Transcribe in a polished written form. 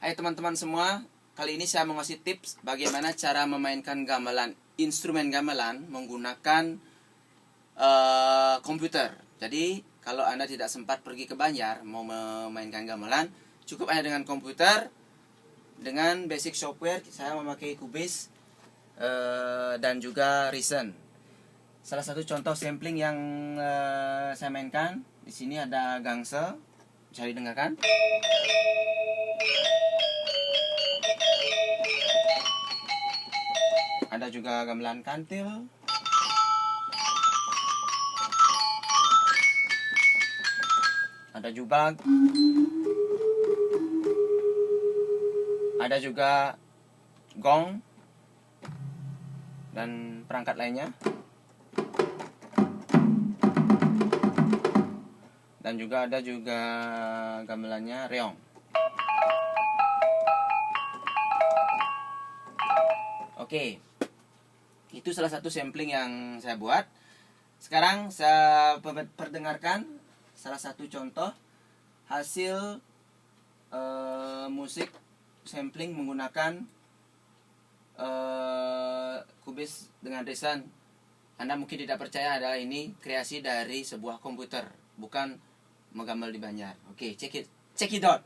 Hai teman-teman semua, kali ini saya mau ngasih tips bagaimana cara memainkan gamelan, instrumen gamelan menggunakan komputer. Jadi kalau Anda tidak sempat pergi ke Banjar mau memainkan gamelan, cukup hanya dengan komputer, dengan basic software. Saya memakai Cubase dan juga Reason. Salah satu contoh sampling yang saya mainkan di sini ada Gangsa, bisa didengarkan. Ada juga gamelan kantil. Ada jubag. Ada juga gong dan perangkat lainnya. Dan juga ada gamelannya reong. Oke. Itu salah satu sampling yang saya buat. Sekarang saya perdengarkan salah satu contoh hasil musik sampling menggunakan Cubase dengan Reason. Anda mungkin tidak percaya adalah ini kreasi dari sebuah komputer, bukan menggambar di Banjar. Oke, check it out.